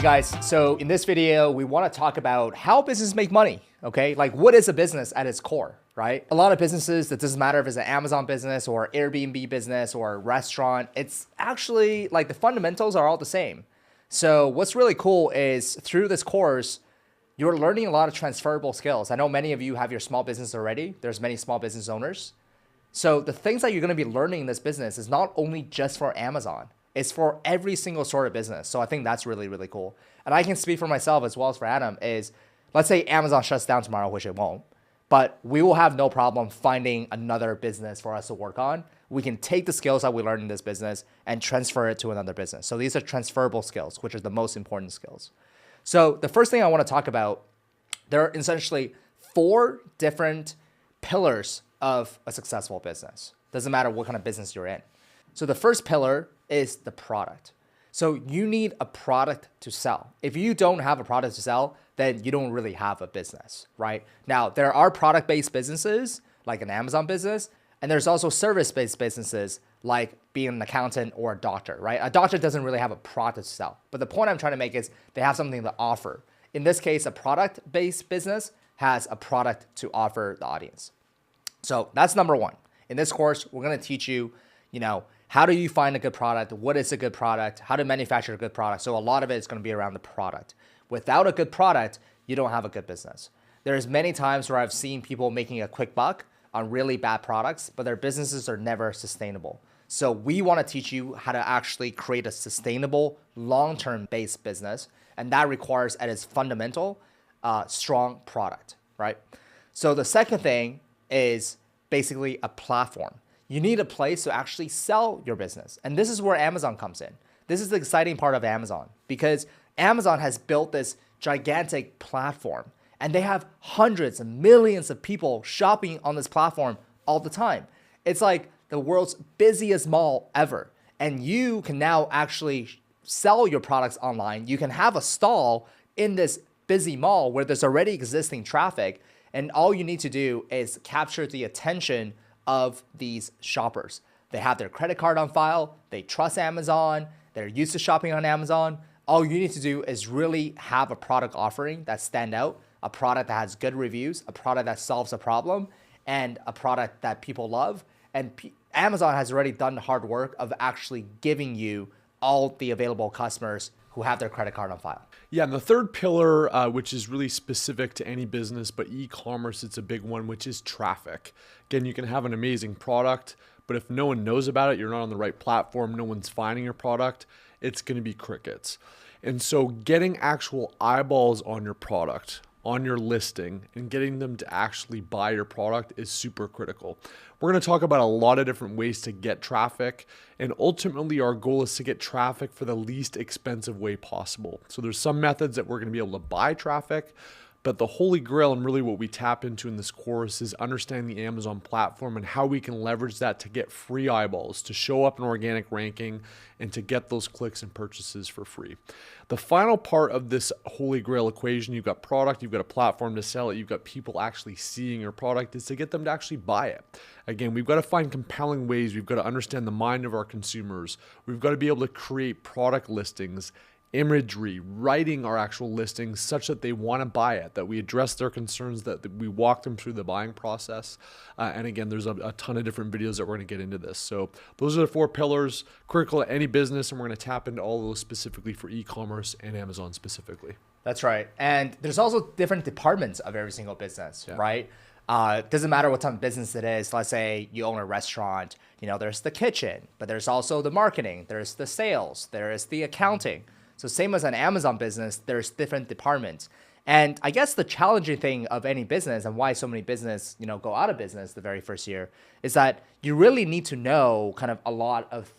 Hey guys, so in this video, we want to talk about how businesses make money, okay? Like what is a business at its core, right? A lot of businesses, it doesn't matter if it's an Amazon business or Airbnb business or a restaurant, it's actually like the fundamentals are all the same. So what's really cool is through this course, you're learning a lot of transferable skills. I know many of you have your small business already. There's many small business owners. So the things that you're going to be learning in this business is not only just for Amazon. It's for every single sort of business. So I think that's really, really cool. And I can speak for myself as well as for Adam is, let's say Amazon shuts down tomorrow, which it won't, but we will have no problem finding another business for us to work on. We can take the skills that we learned in this business and transfer it to another business. So these are transferable skills, which are the most important skills. So the first thing I want to talk about, there are essentially 4 different pillars of a successful business. Doesn't matter what kind of business you're in. So the first pillar is the product. So you need a product to sell. If you don't have a product to sell, then you don't really have a business, right? Now, there are product-based businesses like an Amazon business, and there's also service-based businesses like being an accountant or a doctor, right? A doctor doesn't really have a product to sell. But the point I'm trying to make is they have something to offer. In this case, a product-based business has a product to offer the audience. So that's number 1. In this course, we're going to teach you, how do you find a good product? What is a good product? How to manufacture a good product? So a lot of it is going to be around the product. Without a good product, you don't have a good business. There's many times where I've seen people making a quick buck on really bad products, but their businesses are never sustainable. So we want to teach you how to actually create a sustainable, long-term based business. And that requires at its fundamental, strong product, right? So the second thing is basically a platform. You need a place to actually sell your business. And this is where Amazon comes in. This is the exciting part of Amazon because Amazon has built this gigantic platform and they have hundreds and millions of people shopping on this platform all the time. It's like the world's busiest mall ever. And you can now actually sell your products online. You can have a stall in this busy mall where there's already existing traffic. And all you need to do is capture the attention of these shoppers. They have their credit card on file, they trust Amazon, they're used to shopping on Amazon. All you need to do is really have a product offering that stand out, a product that has good reviews, a product that solves a problem, and a product that people love. And Amazon has already done the hard work of actually giving you all the available customers who have their credit card on file. Yeah, and the third pillar, which is really specific to any business, but e-commerce, it's a big one, which is traffic. Again, you can have an amazing product, but if no one knows about it, you're not on the right platform, no one's finding your product, it's going to be crickets. And so getting actual eyeballs on your product, on your listing, and getting them to actually buy your product is super critical. We're going to talk about a lot of different ways to get traffic, and ultimately our goal is to get traffic for the least expensive way possible. So there's some methods that we're going to be able to buy traffic, but the holy grail and really what we tap into in this course is understanding the Amazon platform and how we can leverage that to get free eyeballs, to show up in organic ranking, and to get those clicks and purchases for free. The final part of this holy grail equation, you've got product, you've got a platform to sell it, you've got people actually seeing your product, is to get them to actually buy it. Again, we've got to find compelling ways, we've got to understand the mind of our consumers, we've got to be able to create product listings, imagery, writing our actual listings such that they want to buy it, that we address their concerns, that we walk them through the buying process. And again, there's a ton of different videos that we're going to get into this. So those are the 4 pillars critical to any business, and we're going to tap into all of those specifically for e-commerce and Amazon specifically. That's right. And there's also different departments of every single business, right? Doesn't matter what type of business it is. Let's say you own a restaurant, there's the kitchen, but there's also the marketing, there's the sales, there is the accounting. So same as an Amazon business, there's different departments. And I guess the challenging thing of any business and why so many business, go out of business the very first year is that you really need to know kind of a lot of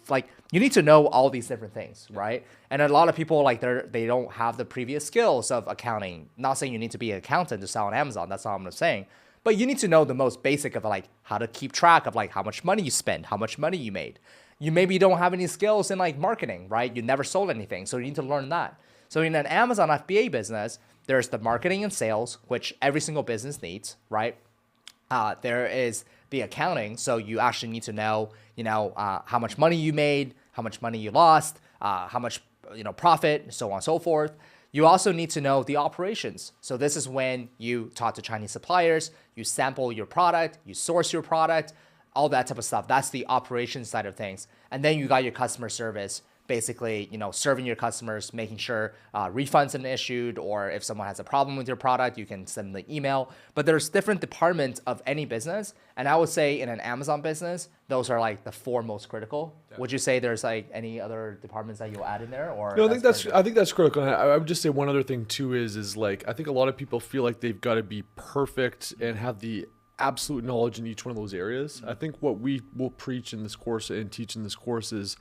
you need to know all these different things, right? And a lot of people they don't have the previous skills of accounting. Not saying you need to be an accountant to sell on Amazon. That's not what I'm saying. But you need to know the most basic of how to keep track of how much money you spend, how much money you made. You maybe don't have any skills in marketing, right? You never sold anything, so you need to learn that. So in an Amazon FBA business, there's the marketing and sales, which every single business needs, right? There is the accounting, so you actually need to know, how much money you made, how much money you lost, how much profit, so on and so forth. You also need to know the operations. So this is when you talk to Chinese suppliers, you sample your product, you source your product, all that type of stuff. That's the operations side of things. And then you got your customer service, basically, serving your customers, making sure refunds are issued, or if someone has a problem with your product, you can send them the email. But there's different departments of any business. And I would say in an Amazon business, those are like the 4 most critical. Yeah. Would you say there's like any other departments that you'll add in there? Or no, I think that's critical. And I would just say one other thing too is like, I think a lot of people feel like they've got to be perfect and have the absolute knowledge in each one of those areas. Mm-hmm. I think what we will preach in this course and teach in this course is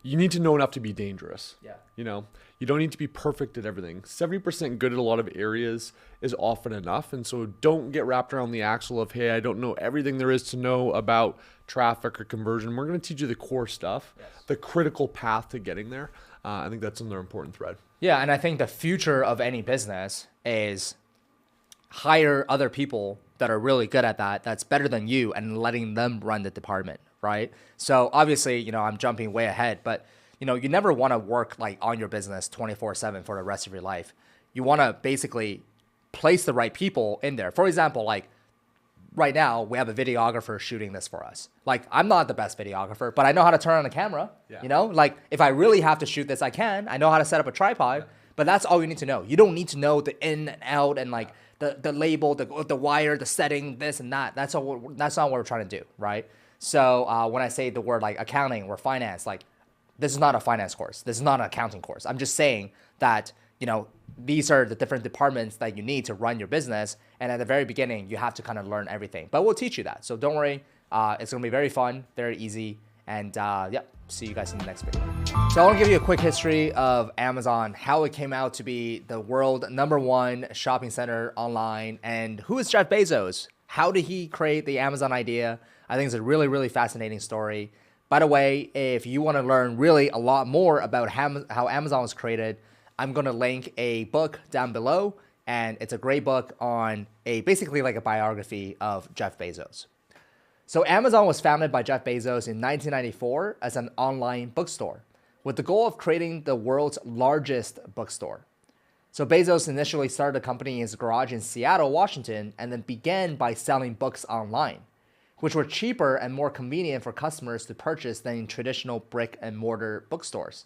you need to know enough to be dangerous. Yeah. You don't need to be perfect at everything. 70% good at a lot of areas is often enough. And so don't get wrapped around the axle of, hey, I don't know everything there is to know about traffic or conversion. We're going to teach you the core stuff, yes, the critical path to getting there. I think that's another important thread. Yeah. And I think the future of any business is hire other people that are really good at that, that's better than you, and letting them run the department. Right? So obviously, I'm jumping way ahead, but you never want to work like on your business 24/7 for the rest of your life. You want to basically place the right people in there. For example, like right now we have a videographer shooting this for us. Like I'm not the best videographer, but I know how to turn on the camera. Yeah. Like if I really have to shoot this, I can. I know how to set up a tripod, but that's all you need to know. You don't need to know the in and out and like the label, the wire, the setting, this and that. That's not what we're trying to do, right? So when I say the word like accounting or finance, like this is not a finance course. This is not an accounting course. I'm just saying that, these are the different departments that you need to run your business. And at the very beginning, you have to kind of learn everything. But we'll teach you that. So don't worry. It's going to be very fun, very easy. And see you guys in the next video. So I want to give you a quick history of Amazon, how it came out to be the world #1 shopping center online. And who is Jeff Bezos? How did he create the Amazon idea? I think it's a really, really fascinating story. By the way, if you want to learn really a lot more about how Amazon was created, I'm going to link a book down below. And it's a great book on basically like a biography of Jeff Bezos. So Amazon was founded by Jeff Bezos in 1994 as an online bookstore with the goal of creating the world's largest bookstore. So Bezos initially started the company in his garage in Seattle, Washington, and then began by selling books online, which were cheaper and more convenient for customers to purchase than in traditional brick and mortar bookstores.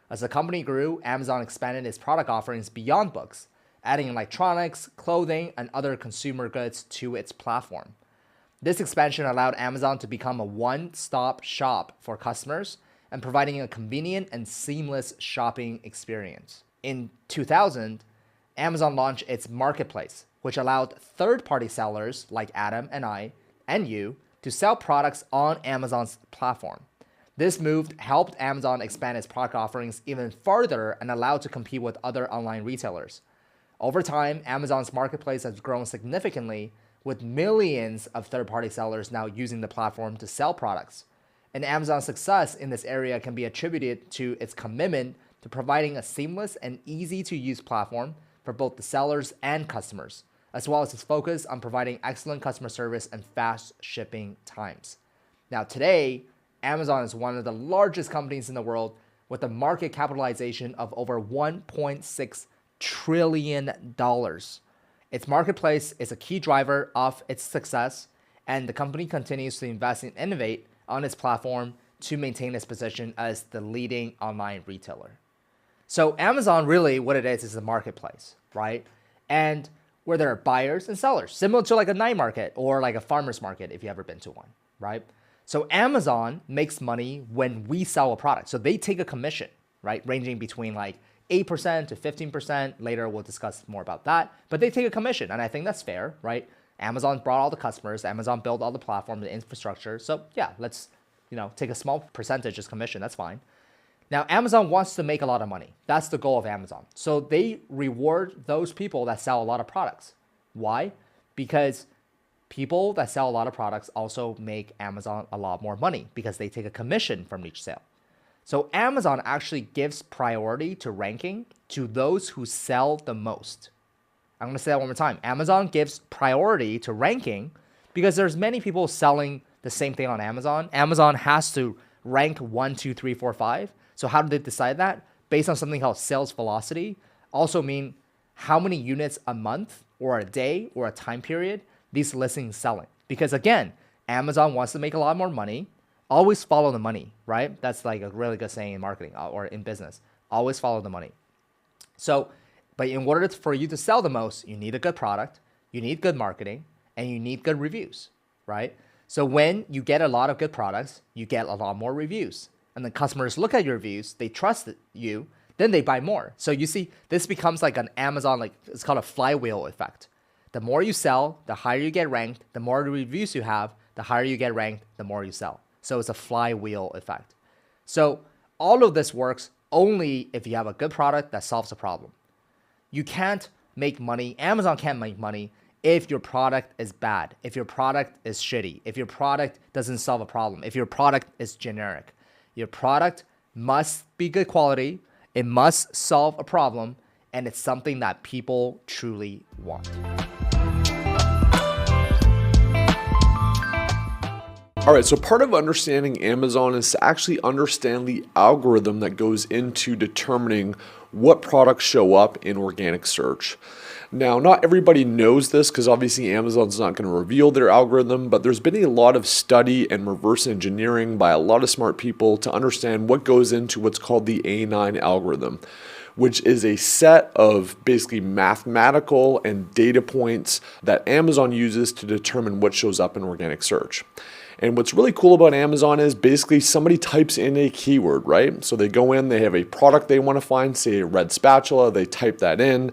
As the company grew, Amazon expanded its product offerings beyond books, adding electronics, clothing, and other consumer goods to its platform. This expansion allowed Amazon to become a one-stop shop for customers and providing a convenient and seamless shopping experience. In 2000, Amazon launched its marketplace, which allowed third-party sellers like Adam and I and you to sell products on Amazon's platform. This move helped Amazon expand its product offerings even further and allowed to compete with other online retailers. Over time, Amazon's marketplace has grown significantly, with millions of third-party sellers now using the platform to sell products. And Amazon's success in this area can be attributed to its commitment to providing a seamless and easy-to-use platform for both the sellers and customers, as well as its focus on providing excellent customer service and fast shipping times. Now today, Amazon is one of the largest companies in the world with a market capitalization of over $1.6 trillion. Its marketplace is a key driver of its success, and the company continues to invest and innovate on its platform to maintain its position as the leading online retailer. So Amazon, really what it is a marketplace, right? And where there are buyers and sellers, similar to like a night market or like a farmer's market if you've ever been to one, right? So Amazon makes money when we sell a product. So they take a commission, right? Ranging between like 8% to 15%. Later, we'll discuss more about that. But they take a commission, and I think that's fair, right? Amazon brought all the customers. Amazon built all the platform, the infrastructure. So yeah, let's take a small percentage as commission. That's fine. Now, Amazon wants to make a lot of money. That's the goal of Amazon. So they reward those people that sell a lot of products. Why? Because people that sell a lot of products also make Amazon a lot more money because they take a commission from each sale. So Amazon actually gives priority to ranking to those who sell the most. I'm going to say that one more time. Amazon gives priority to ranking because there's many people selling the same thing on Amazon. Amazon has to rank 1, 2, 3, 4, 5. So how do they decide that? based on something called sales velocity, also mean how many units a month or a day or a time period these listings selling. Because again, Amazon wants to make a lot more money. Always follow the money, right? That's like a really good saying in marketing or in business. Always follow the money. So, but in order for you to sell the most, you need a good product, you need good marketing, and you need good reviews, right? So when you get a lot of good products, you get a lot more reviews. And the customers look at your reviews, they trust you, then they buy more. So you see, this becomes like an Amazon, like it's called a flywheel effect. The more you sell, the higher you get ranked. The more reviews you have, the higher you get ranked, the more you sell. So it's a flywheel effect. So all of this works only if you have a good product that solves a problem. You can't make money, Amazon can't make money if your product is bad, if your product is shitty, if your product doesn't solve a problem, if your product is generic. Your product must be good quality, it must solve a problem, and it's something that people truly want. All right, so part of understanding Amazon is to actually understand the algorithm that goes into determining what products show up in organic search. Now, not everybody knows this because obviously Amazon's not going to reveal their algorithm, but there's been a lot of study and reverse engineering by a lot of smart people to understand what goes into what's called the A9 algorithm, which is a set of basically mathematical and data points that Amazon uses to determine what shows up in organic search. And what's really cool about Amazon is basically somebody types in a keyword, right? So they go in, they have a product they want to find, say a red spatula, they type that in.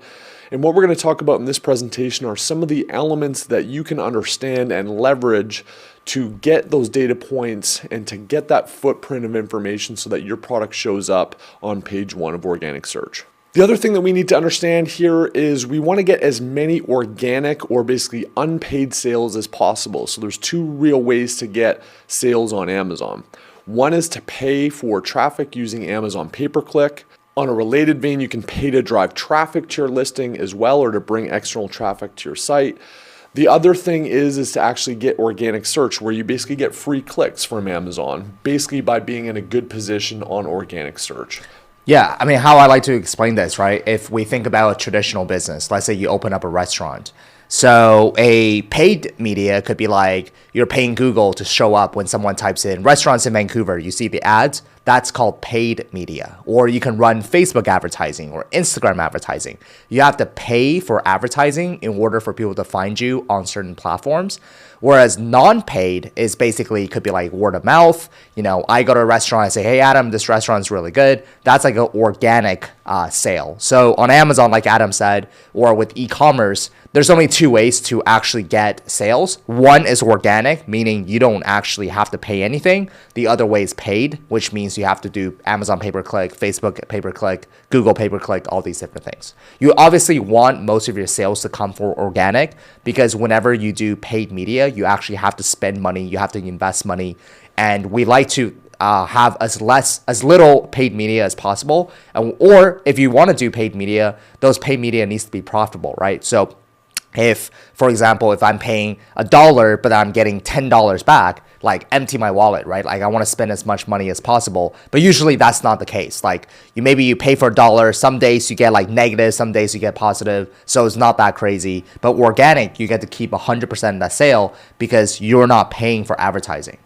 And what we're going to talk about in this presentation are some of the elements that you can understand and leverage to get those data points and to get that footprint of information so that your product shows up on page 1 of organic search. The other thing that we need to understand here is we want to get as many organic or basically unpaid sales as possible. So there's 2 real ways to get sales on Amazon. One is to pay for traffic using Amazon pay-per-click. On a related vein, you can pay to drive traffic to your listing as well or to bring external traffic to your site. The other thing is to actually get organic search where you basically get free clicks from Amazon, basically by being in a good position on organic search. Yeah, I mean, how I like to explain this, right? If we think about a traditional business, let's say you open up a restaurant. So a paid media could be like you're paying Google to show up when someone types in restaurants in Vancouver. You see the ads, that's called paid media. Or you can run Facebook advertising or Instagram advertising. You have to pay for advertising in order for people to find you on certain platforms. Whereas non-paid is basically could be like word of mouth. You know, I go to a restaurant, I say, hey, Adam, this restaurant's really good. That's like an organic sale. So on Amazon, like Adam said, or with e-commerce, there's only 2 ways to actually get sales. One is organic, meaning you don't actually have to pay anything. The other way is paid, which means you have to do Amazon pay-per-click, Facebook pay-per-click, Google pay-per-click, all these different things. You obviously want most of your sales to come from organic because whenever you do paid media, you actually have to spend money, you have to invest money, and we like to have as little paid media as possible. Or if you want to do paid media, those paid media needs to be profitable, right? So if, for example, if I'm paying $1, but I'm getting $10 back, like empty my wallet, right? Like I want to spend as much money as possible, but usually that's not the case. Like maybe you pay for $1, some days you get like negative, some days you get positive. So it's not that crazy, but organic, you get to keep 100% of that sale because you're not paying for advertising.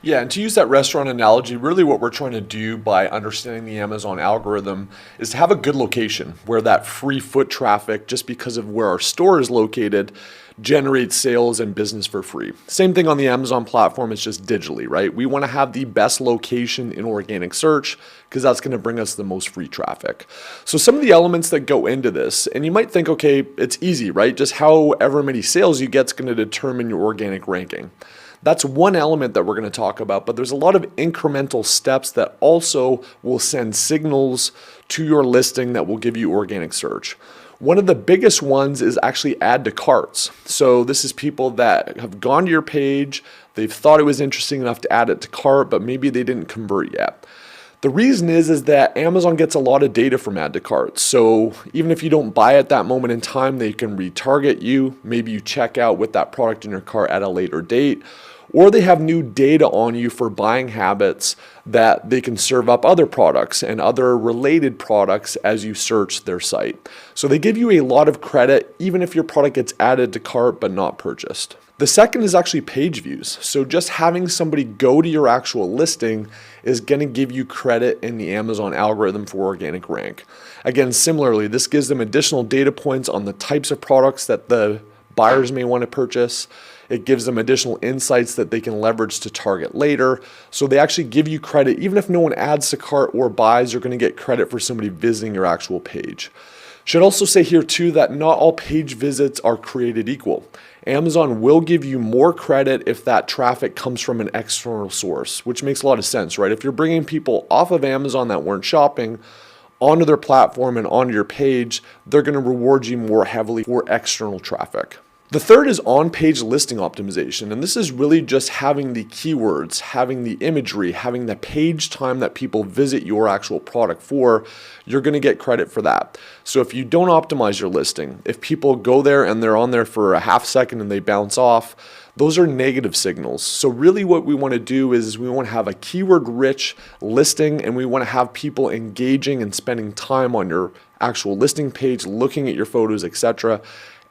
Yeah, and to use that restaurant analogy, really what we're trying to do by understanding the Amazon algorithm is to have a good location where that free foot traffic, just because of where our store is located, generates sales and business for free. Same thing on the Amazon platform, it's just digitally, right? We want to have the best location in organic search because that's going to bring us the most free traffic. So some of the elements that go into this, and you might think, okay, it's easy, right? Just however many sales you get is going to determine your organic ranking. That's one element that we're going to talk about, but there's a lot of incremental steps that also will send signals to your listing that will give you organic search. One of the biggest ones is actually add to carts. So this is people that have gone to your page, they've thought it was interesting enough to add it to cart, but maybe they didn't convert yet. The reason is that Amazon gets a lot of data from add to carts. So even if you don't buy at that moment in time, they can retarget you. Maybe you check out with that product in your cart at a later date. or they have new data on you for buying habits that they can serve up other products and other related products as you search their site. So they give you a lot of credit even if your product gets added to cart but not purchased. The second is actually page views. So just having somebody go to your actual listing is going to give you credit in the Amazon algorithm for organic rank. Again, similarly, this gives them additional data points on the types of products that the buyers may want to purchase. It gives them additional insights that they can leverage to target later. So they actually give you credit. Even if no one adds to cart or buys, you're going to get credit for somebody visiting your actual page. Should also say here too that not all page visits are created equal. Amazon will give you more credit if that traffic comes from an external source, which makes a lot of sense, right? If you're bringing people off of Amazon that weren't shopping onto their platform and onto your page, they're going to reward you more heavily for external traffic. The third is on-page listing optimization, and this is really just having the keywords, having the imagery, having the page time that people visit your actual product for. You're going to get credit for that. So if you don't optimize your listing, if people go there and they're on there for a half second and they bounce off, those are negative signals. So really what we want to do is we want to have a keyword-rich listing, and we want to have people engaging and spending time on your actual listing page, looking at your photos, etc.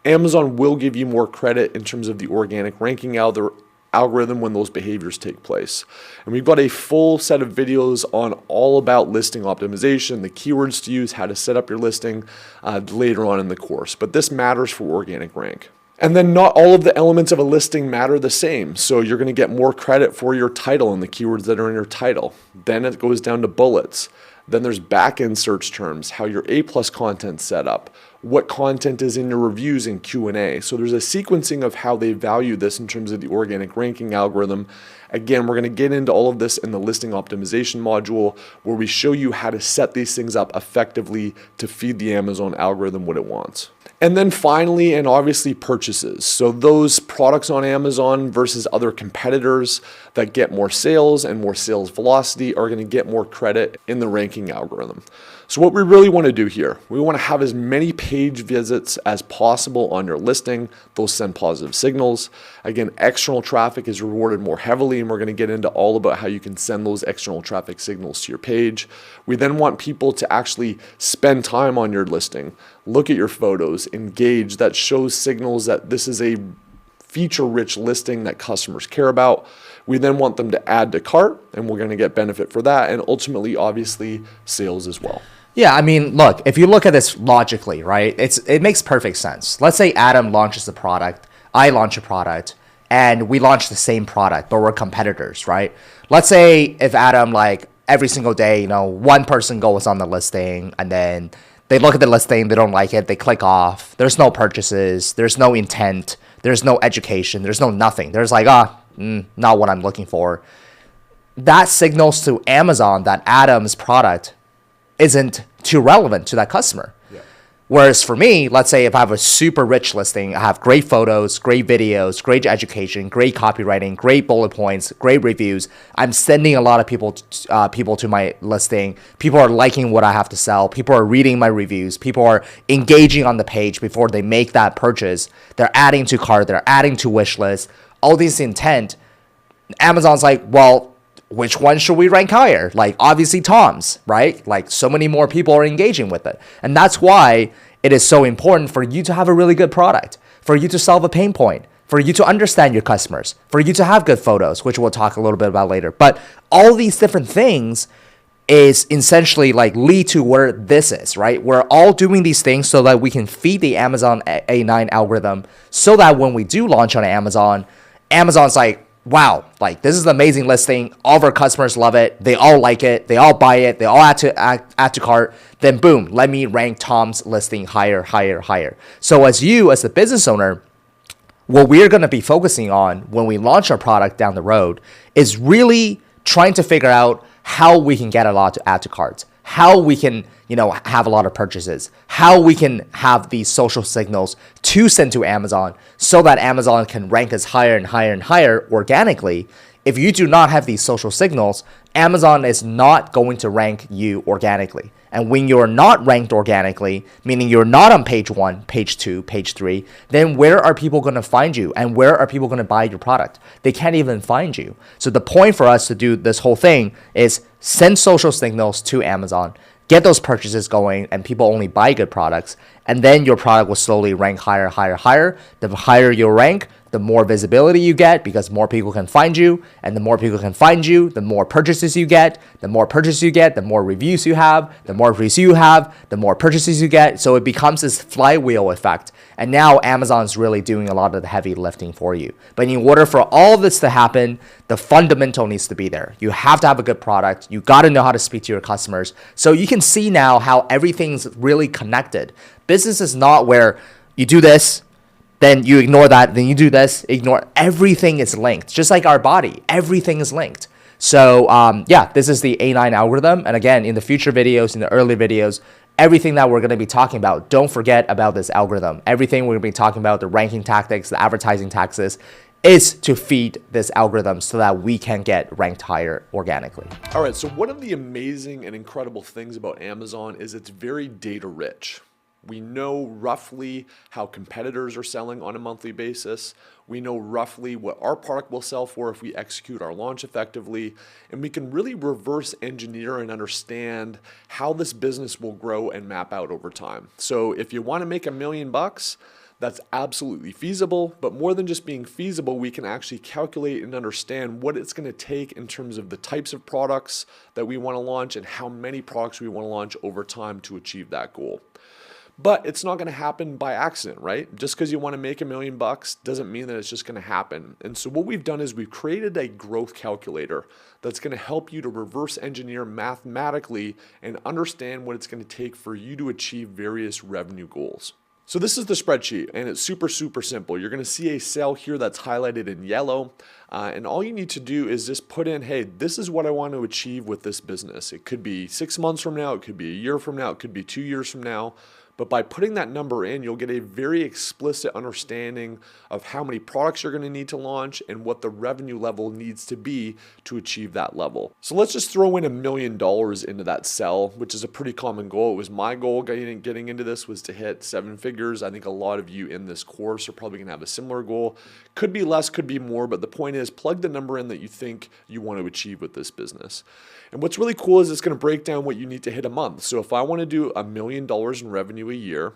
Amazon will give you more credit in terms of the organic ranking algorithm when those behaviors take place. And we've got a full set of videos on all about listing optimization, the keywords to use, how to set up your listing later on in the course. But this matters for organic rank. And then not all of the elements of a listing matter the same. So you're going to get more credit for your title and the keywords that are in your title. Then it goes down to bullets. Then there's back-end search terms, how your A+ content's set up, what content is in your reviews and Q&A. So there's a sequencing of how they value this in terms of the organic ranking algorithm. Again, we're going to get into all of this in the listing optimization module, where we show you how to set these things up effectively to feed the Amazon algorithm what it wants. And then finally, and obviously, purchases. So those products on Amazon versus other competitors that get more sales and more sales velocity are going to get more credit in the ranking algorithm. So what we really want to do here, we want to have as many page visits as possible on your listing. Those send positive signals. Again, external traffic is rewarded more heavily, and we're going to get into all about how you can send those external traffic signals to your page. We then want people to actually spend time on your listing, look at your photos, engage. That shows signals that this is a feature-rich listing that customers care about. We then want them to add to cart, and we're going to get benefit for that, and ultimately, obviously, sales as well. Yeah, I mean, look, if you look at this logically, right, it makes perfect sense. Let's say Adam launches a product, I launch a product, and we launch the same product, but we're competitors, right? Let's say if Adam, like, every single day, one person goes on the listing, and then they look at the listing, they don't like it, they click off, there's no purchases, there's no intent, there's no education, there's no nothing. There's like, not what I'm looking for. That signals to Amazon that Adam's product isn't too relevant to that customer. Yeah. Whereas for me, let's say if I have a super rich listing, I have great photos, great videos, great education, great copywriting, great bullet points, great reviews. I'm sending a lot of people to my listing. People are liking what I have to sell. People are reading my reviews. People are engaging on the page before they make that purchase. They're adding to cart. They're adding to wish list. All this intent. Amazon's like, well, which one should we rank higher? Like, obviously Tom's, right? Like, so many more people are engaging with it. And that's why it is so important for you to have a really good product, for you to solve a pain point, for you to understand your customers, for you to have good photos, which we'll talk a little bit about later. But all these different things is essentially like lead to where this is, right? We're all doing these things so that we can feed the Amazon A9 algorithm, so that when we do launch on Amazon, Amazon's like, wow, like, this is an amazing listing. All of our customers love it. They all like it. They all buy it. They all add to cart. Then boom, let me rank Tom's listing higher, higher, higher. So as the business owner, what we're going to be focusing on when we launch our product down the road is really trying to figure out how we can get a lot to add to carts, how we can, have a lot of purchases, how we can have these social signals to send to Amazon so that Amazon can rank us higher and higher and higher organically. If you do not have these social signals, Amazon is not going to rank you organically. And when you're not ranked organically, meaning you're not on page 1, page 2, page 3, then where are people going to find you and where are people going to buy your product? They can't even find you. So the point for us to do this whole thing is send social signals to Amazon, get those purchases going, and people only buy good products. And then your product will slowly rank higher, higher, higher. The higher you rank, the more visibility you get because more people can find you. And the more people can find you, the more purchases you get. The more purchases you get, the more reviews you have. The more reviews you have, the more purchases you get. So it becomes this flywheel effect. And now Amazon's really doing a lot of the heavy lifting for you. But in order for all this to happen, the fundamental needs to be there. You have to have a good product. You got to know how to speak to your customers. So you can see now how everything's really connected. Business is not where you do this, then you ignore that, then you do this, ignore. Everything is linked. Just like our body, everything is linked. So yeah, this is the A9 algorithm. And again, in the future videos, in the early videos, everything that we're going to be talking about, don't forget about this algorithm. Everything we're going to be talking about, the ranking tactics, the advertising tactics, is to feed this algorithm so that we can get ranked higher organically. All right, so one of the amazing and incredible things about Amazon is it's very data rich. We know roughly how competitors are selling on a monthly basis. We know roughly what our product will sell for if we execute our launch effectively. And we can really reverse engineer and understand how this business will grow and map out over time. So if you want to make $1 million, that's absolutely feasible. But more than just being feasible, we can actually calculate and understand what it's going to take in terms of the types of products that we want to launch and how many products we want to launch over time to achieve that goal. But it's not going to happen by accident, right? Just because you want to make $1 million doesn't mean that it's just going to happen. And so what we've done is we've created a growth calculator that's going to help you to reverse engineer mathematically and understand what it's going to take for you to achieve various revenue goals. So this is the spreadsheet, and it's super, super simple. You're going to see a cell here that's highlighted in yellow, and all you need to do is just put in, hey, this is what I want to achieve with this business. It could be 6 months from now, it could be a year from now, it could be 2 years from now. But by putting that number in, you'll get a very explicit understanding of how many products you're going to need to launch and what the revenue level needs to be to achieve that level. So let's just throw in $1 million into that cell, which is a pretty common goal. It was my goal getting into this was to hit 7 figures. I think a lot of you in this course are probably going to have a similar goal. Could be less, could be more, but the point is plug the number in that you think you want to achieve with this business. And what's really cool is it's going to break down what you need to hit a month. So if I want to do $1 million in revenue a year,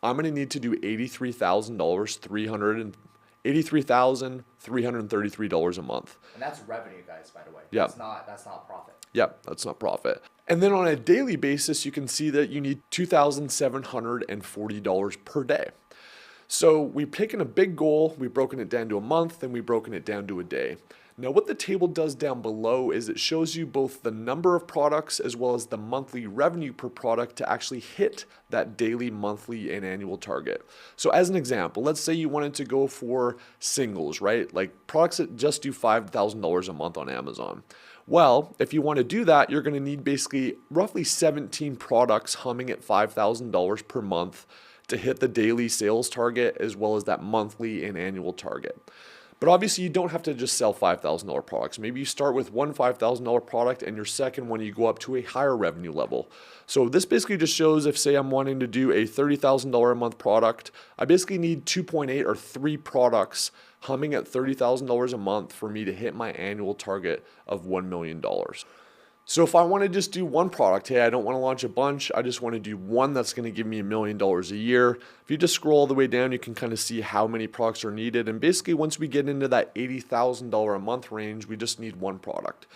I'm going to need to do $83,333 a month. And that's revenue, guys, by the way. Yeah. That's not profit. Yep, that's not profit. And then on a daily basis, you can see that you need $2,740 per day. So we've taken a big goal, we've broken it down to a month, and we've broken it down to a day. Now what the table does down below is it shows you both the number of products as well as the monthly revenue per product to actually hit that daily, monthly, and annual target. So as an example, let's say you wanted to go for singles, right? Like products that just do $5,000 a month on Amazon. Well, if you want to do that, you're going to need basically roughly 17 products humming at $5,000 per month to hit the daily sales target as well as that monthly and annual target. But obviously you don't have to just sell $5,000 products. Maybe you start with one $5,000 product and your second one you go up to a higher revenue level. So this basically just shows if say I'm wanting to do a $30,000 a month product, I basically need 2.8 or 3 products humming at $30,000 a month for me to hit my annual target of $1 million. So if I want to just do one product, hey, I don't want to launch a bunch, I just want to do one that's going to give me $1 million a year. If you just scroll all the way down, you can kind of see how many products are needed. And basically once we get into that $80,000 a month range, we just need one product.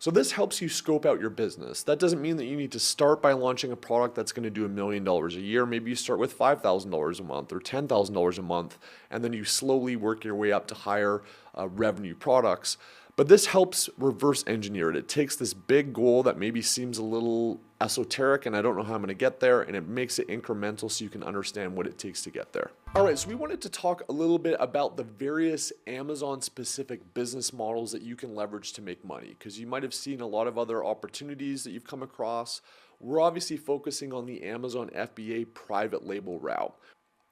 So this helps you scope out your business. That doesn't mean that you need to start by launching a product that's going to do $1 million a year. Maybe you start with $5,000 a month or $10,000 a month, and then you slowly work your way up to higher revenue products. But this helps reverse engineer it. It takes this big goal that maybe seems a little esoteric and I don't know how I'm going to get there, and it makes it incremental so you can understand what it takes to get there. All right, so we wanted to talk a little bit about the various Amazon-specific business models that you can leverage to make money, because you might have seen a lot of other opportunities that you've come across. We're obviously focusing on the Amazon FBA private label route.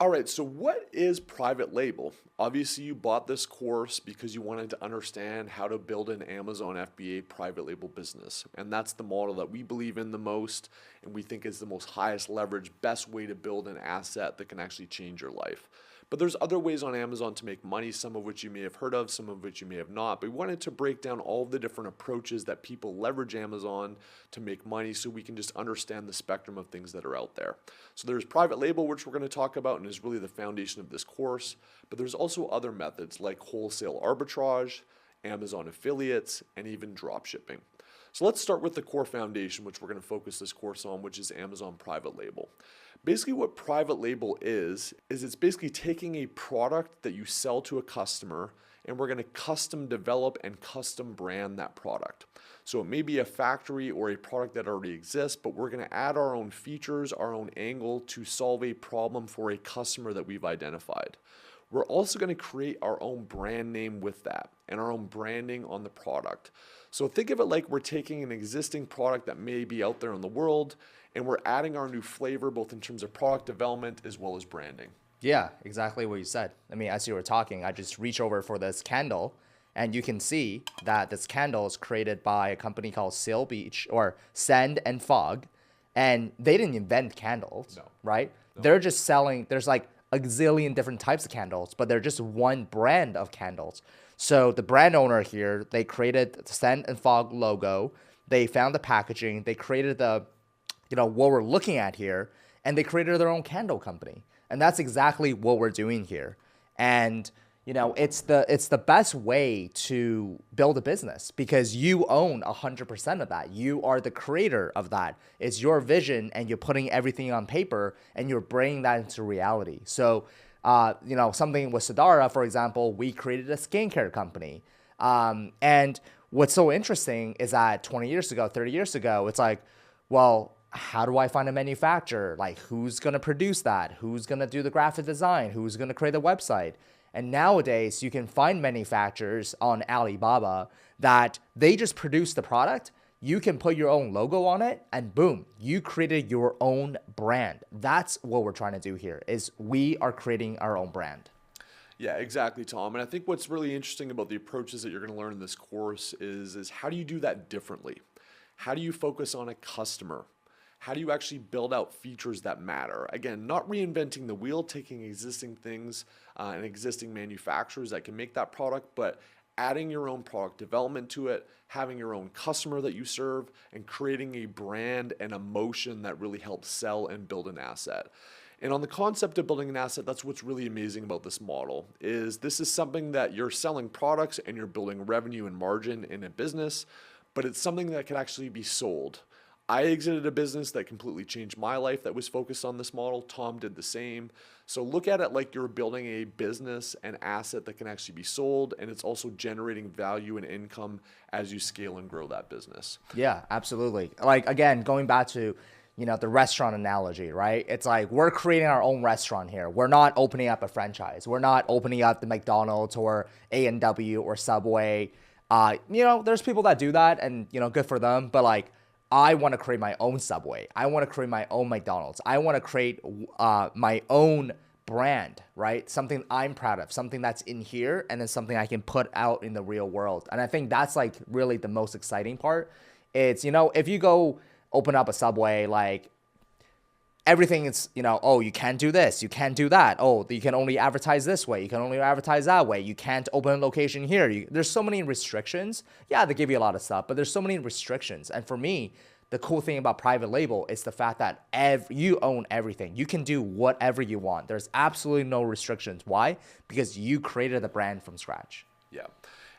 All right, so what is private label? Obviously, you bought this course because you wanted to understand how to build an Amazon FBA private label business. And that's the model that we believe in the most and we think is the most highest leverage, best way to build an asset that can actually change your life. But there's other ways on Amazon to make money, some of which you may have heard of, some of which you may have not. But we wanted to break down all of the different approaches that people leverage Amazon to make money so we can just understand the spectrum of things that are out there. So there's private label, which we're going to talk about and is really the foundation of this course. But there's also other methods like wholesale arbitrage, Amazon affiliates, and even drop shipping. So let's start with the core foundation, which we're going to focus this course on, which is Amazon private label. Basically what private label is it's basically taking a product that you sell to a customer and we're going to custom develop and custom brand that product. So it may be a factory or a product that already exists, but we're going to add our own features, our own angle to solve a problem for a customer that we've identified. We're also going to create our own brand name with that and our own branding on the product. So think of it like we're taking an existing product that may be out there in the world and we're adding our new flavor both in terms of product development as well as branding. Yeah, exactly what you said. I mean, as you were talking, I just reach over for this candle and you can see that this candle is created by a company called Sail Beach or Sand and Fog. And they didn't invent candles, right? No. They're just selling, there's like a gazillion different types of candles, but they're just one brand of candles. So the brand owner here, they created the Sand and Fog logo. They found the packaging. They created the, what we're looking at here, and they created their own candle company. And that's exactly what we're doing here. And it's the best way to build a business because you own 100% of that. You are the creator of that. It's your vision and you're putting everything on paper and you're bringing that into reality. So, something with Sadara, for example, we created a skincare company. And what's so interesting is that 20 years ago, 30 years ago, it's like, well, how do I find a manufacturer? Like, who's going to produce that? Who's going to do the graphic design? Who's going to create the website? And nowadays, you can find manufacturers on Alibaba that they just produce the product. You can put your own logo on it, and boom, you created your own brand. That's what we're trying to do here, is we are creating our own brand. Yeah, exactly, Tom. And I think what's really interesting about the approaches that you're going to learn in this course is how do you do that differently? How do you focus on a customer? How do you actually build out features that matter? Again, not reinventing the wheel, taking existing things and existing manufacturers that can make that product, but adding your own product development to it, having your own customer that you serve, and creating a brand and emotion that really helps sell and build an asset. And on the concept of building an asset, that's what's really amazing about this model, is this is something that you're selling products and you're building revenue and margin in a business, but it's something that can actually be sold. I exited a business that completely changed my life that was focused on this model. Tom did the same. So look at it like you're building a business, an asset that can actually be sold, and it's also generating value and income as you scale and grow that business. Yeah, absolutely. Like, again, going back to, the restaurant analogy, right? It's like we're creating our own restaurant here. We're not opening up a franchise. We're not opening up the McDonald's or A&W or Subway. There's people that do that and, good for them. But like, I want to create my own Subway. I want to create my own McDonald's. I want to create my own brand, right? Something I'm proud of, something that's in here, and then something I can put out in the real world. And I think that's like really the most exciting part. It's, if you go open up a Subway, like everything is, oh, you can't do this, you can't do that. Oh, you can only advertise this way. You can only advertise that way. You can't open a location here. There's so many restrictions. Yeah, they give you a lot of stuff, but there's so many restrictions. And for me, the cool thing about private label is the fact that you own everything. You can do whatever you want. There's absolutely no restrictions. Why? Because you created the brand from scratch. Yeah.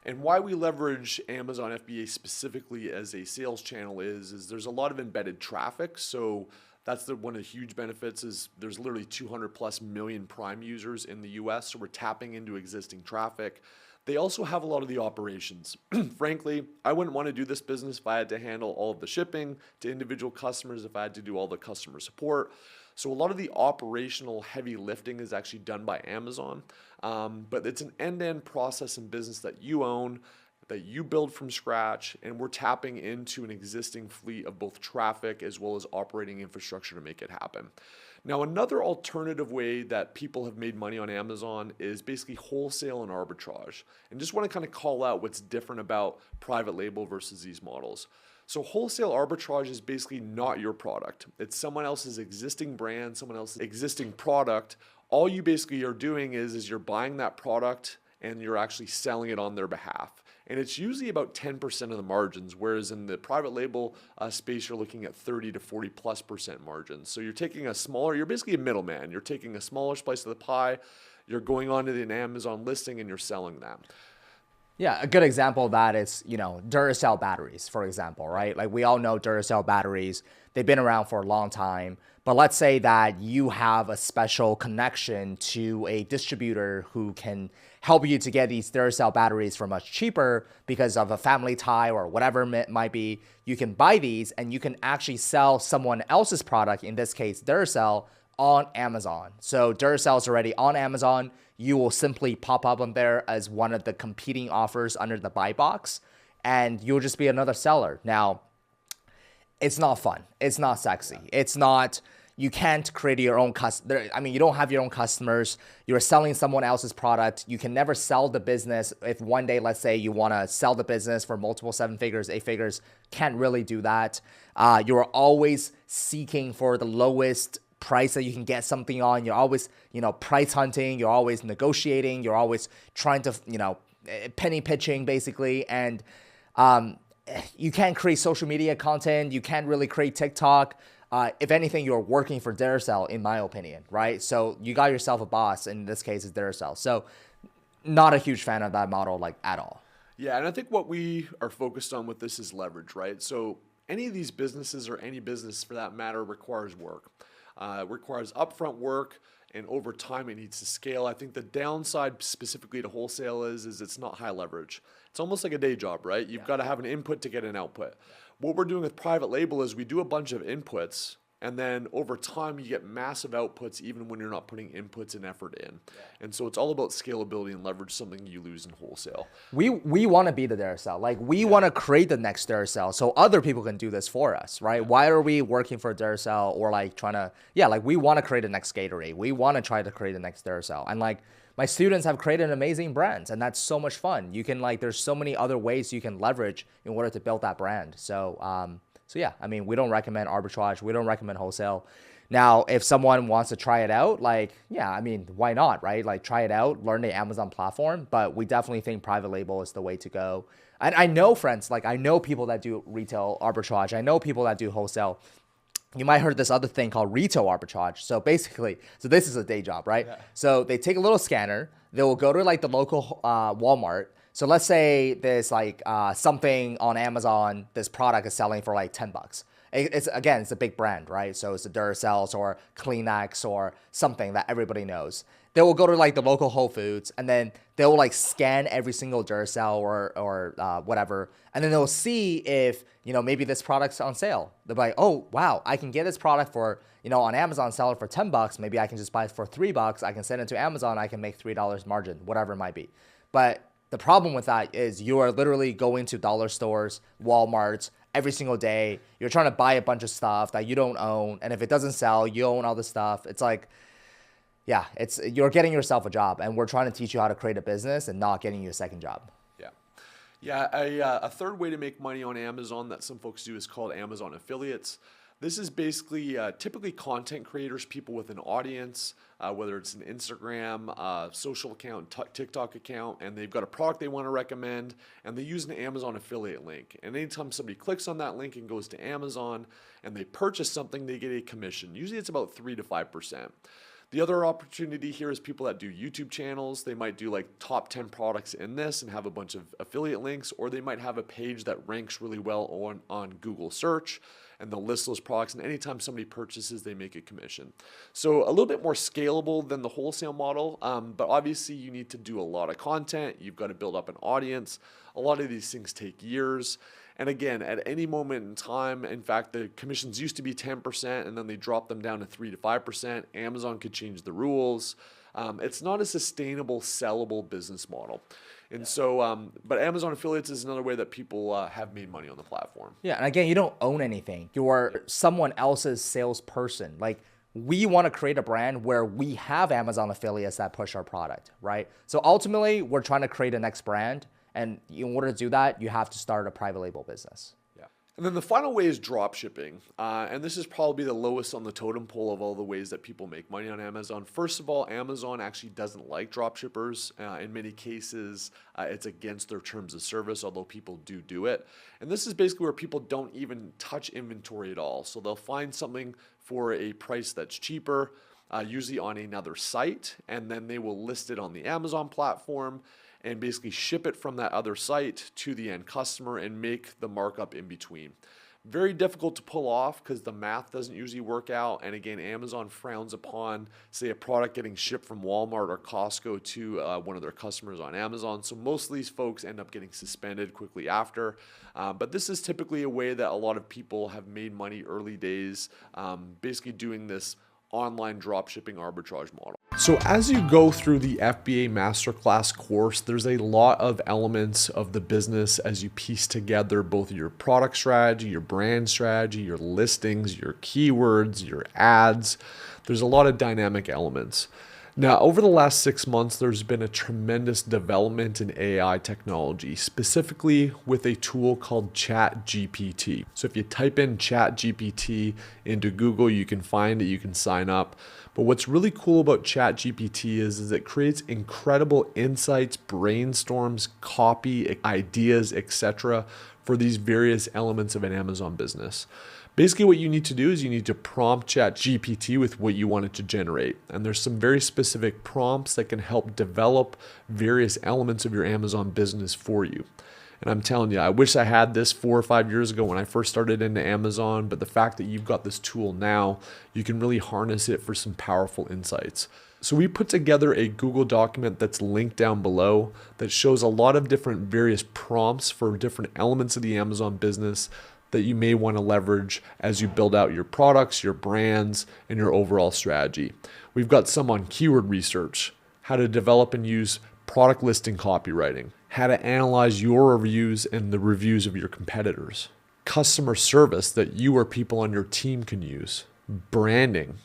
And why we leverage Amazon FBA specifically as a sales channel is there's a lot of embedded traffic. So that's one of the huge benefits is there's literally 200 plus million Prime users in the US. So we're tapping into existing traffic. They also have a lot of the operations. Frankly, I wouldn't want to do this business if I had to handle all of the shipping to individual customers, if I had to do all the customer support. So a lot of the operational heavy lifting is actually done by Amazon, but it's an end-to-end process and business that you own. that you build from scratch, and we're tapping into an existing fleet of both traffic as well as operating infrastructure to make it happen. Now, another alternative way that people have made money on Amazon is basically wholesale and arbitrage. And just want to kind of call out what's different about private label versus these models. So wholesale arbitrage is basically not your product. It's someone else's existing brand, someone else's existing product. All you basically are doing is you're buying that product and you're actually selling it on their behalf. And it's usually about 10% of the margins, whereas in the private label space, you're looking at 30 to 40+% margins. So you're taking you're basically a middleman. You're taking a smaller slice of the pie, you're going onto an Amazon listing and you're selling them. Yeah, a good example of that is, Duracell batteries, for example, right? Like we all know Duracell batteries, they've been around for a long time. But let's say that you have a special connection to a distributor who can help you to get these Duracell batteries for much cheaper because of a family tie or whatever it might be. You can buy these and you can actually sell someone else's product, in this case, Duracell, on Amazon. So Duracell is already on Amazon. You will simply pop up on there as one of the competing offers under the buy box, and you'll just be another seller. Now, it's not fun. It's not sexy. It's not, you can't create your own you don't have your own customers. You're selling someone else's product. You can never sell the business. If one day, let's say you want to sell the business for multiple 7 figures, 8 figures, can't really do that. You're always seeking for the lowest price that you can get something on. You're always, price hunting. You're always negotiating. You're always trying to, penny pitching basically. And you can't create social media content. You can't really create TikTok. If anything, you're working for Duracell, in my opinion, right? So you got yourself a boss. In this case, it's Duracell. So not a huge fan of that model, at all. Yeah, and I think what we are focused on with this is leverage, right? So any of these businesses, or any business for that matter, requires work. Requires upfront work, and over time it needs to scale. I think the downside specifically to wholesale is it's not high leverage. It's almost like a day job, right? You've got to have an input to get an output. What we're doing with private label is we do a bunch of inputs, and then over time you get massive outputs even when you're not putting inputs and effort in. And so it's all about scalability and leverage, something you lose in wholesale. We want to be the Duracell. We want to create the next Duracell so other people can do this for us, right? Why are we working for Duracell or trying to, we want to create the next Gatorade. We want to try to create the next Duracell. And my students have created amazing brands, and that's so much fun. You can there's so many other ways you can leverage in order to build that brand. So yeah, we don't recommend arbitrage. We don't recommend wholesale. Now, if someone wants to try it out, why not, right? Try it out, learn the Amazon platform. But we definitely think private label is the way to go. And I know friends, I know people that do retail arbitrage. I know people that do wholesale. You might have heard this other thing called retail arbitrage. So basically, this is a day job, right? Yeah. So they take a little scanner. They will go to the local Walmart. So let's say there's something on Amazon, this product is selling for $10. It's a big brand, right? So it's the Duracells or Kleenex or something that everybody knows. They will go to the local Whole Foods, and then they'll scan every single Duracell or whatever, and then they'll see if maybe this product's on sale. They're like, oh wow, I can get this product for on Amazon, sell it for $10. Maybe I can just buy it for $3. I can send it to Amazon. I can make $3 margin, whatever it might be. But the problem with that is you are literally going to dollar stores, Walmarts, every single day. You're trying to buy a bunch of stuff that you don't own. And if it doesn't sell, you own all the stuff. It's you're getting yourself a job, and we're trying to teach you how to create a business and not getting you a second job. Yeah. A third way to make money on Amazon that some folks do is called Amazon affiliates. This is basically typically content creators, people with an audience, whether it's an Instagram, social account, TikTok account, and they've got a product they want to recommend, and they use an Amazon affiliate link. And anytime somebody clicks on that link and goes to Amazon and they purchase something, they get a commission. Usually it's about 3 to 5%. The other opportunity here is people that do YouTube channels. They might do top 10 products in this and have a bunch of affiliate links, or they might have a page that ranks really well on Google search, and they'll list those products, and anytime somebody purchases, they make a commission. So a little bit more scalable than the wholesale model, but obviously you need to do a lot of content. You've got to build up an audience. A lot of these things take years. And again, at any moment in time, in fact, the commissions used to be 10%, and then they dropped them down to 3 to 5%. Amazon could change the rules. It's not a sustainable, sellable business model. And so, but Amazon affiliates is another way that people have made money on the platform. Yeah, and again, you don't own anything. You're someone else's salesperson. Like, we want to create a brand where we have Amazon affiliates that push our product, right? So ultimately, we're trying to create a next brand. And in order to do that, you have to start a private label business. Yeah. And then the final way is drop shipping. And this is probably the lowest on the totem pole of all the ways that people make money on Amazon. First of all, Amazon actually doesn't like drop shippers. In many cases, it's against their terms of service, although people do it. And this is basically where people don't even touch inventory at all. So they'll find something for a price that's cheaper, usually on another site, and then they will list it on the Amazon platform and basically ship it from that other site to the end customer and make the markup in between. Very difficult to pull off because the math doesn't usually work out. And again, Amazon frowns upon, say, a product getting shipped from Walmart or Costco to one of their customers on Amazon. So most of these folks end up getting suspended quickly after. But this is typically a way that a lot of people have made money early days, basically doing this online dropshipping arbitrage model. So as you go through the FBA Masterclass course, there's a lot of elements of the business as you piece together both your product strategy, your brand strategy, your listings, your keywords, your ads. There's a lot of dynamic elements. Now, over the last 6 months, there's been a tremendous development in AI technology, specifically with a tool called ChatGPT. So if you type in ChatGPT into Google, you can find it, you can sign up. But what's really cool about ChatGPT is it creates incredible insights, brainstorms, copy, ideas, etc. for these various elements of an Amazon business. Basically, what you need to do is you need to prompt ChatGPT with what you want it to generate. And there's some very specific prompts that can help develop various elements of your Amazon business for you. And I'm telling you, I wish I had this 4 or 5 years ago when I first started into Amazon, but the fact that you've got this tool now, you can really harness it for some powerful insights. So we put together a Google document that's linked down below that shows a lot of different various prompts for different elements of the Amazon business that you may want to leverage as you build out your products, your brands, and your overall strategy. We've got some on keyword research, how to develop and use product listing copywriting, how to analyze your reviews and the reviews of your competitors, customer service that you or people on your team can use, branding,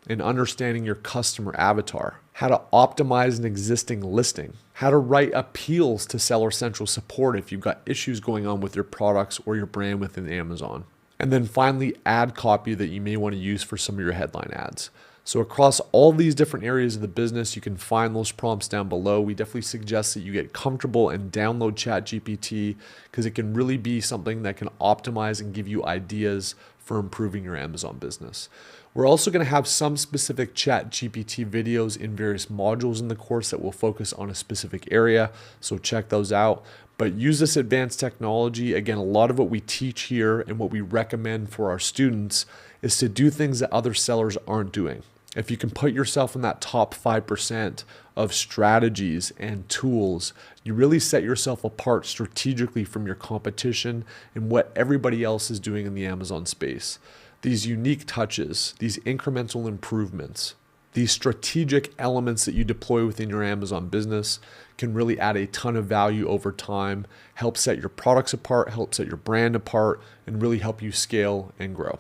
and understanding your customer avatar, how to optimize an existing listing, how to write appeals to Seller Central support if you've got issues going on with your products or your brand within Amazon. And then finally, ad copy that you may want to use for some of your headline ads. So across all these different areas of the business, you can find those prompts down below. We definitely suggest that you get comfortable and download ChatGPT because it can really be something that can optimize and give you ideas for improving your Amazon business. We're also going to have some specific ChatGPT videos in various modules in the course that will focus on a specific area, so check those out. But use this advanced technology. Again, a lot of what we teach here and what we recommend for our students is to do things that other sellers aren't doing. If you can put yourself in that top 5% of strategies and tools, you really set yourself apart strategically from your competition and what everybody else is doing in the Amazon space. These unique touches, these incremental improvements, these strategic elements that you deploy within your Amazon business can really add a ton of value over time, help set your products apart, help set your brand apart, and really help you scale and grow.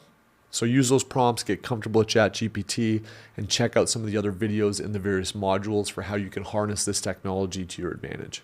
So use those prompts, get comfortable with ChatGPT, and check out some of the other videos in the various modules for how you can harness this technology to your advantage.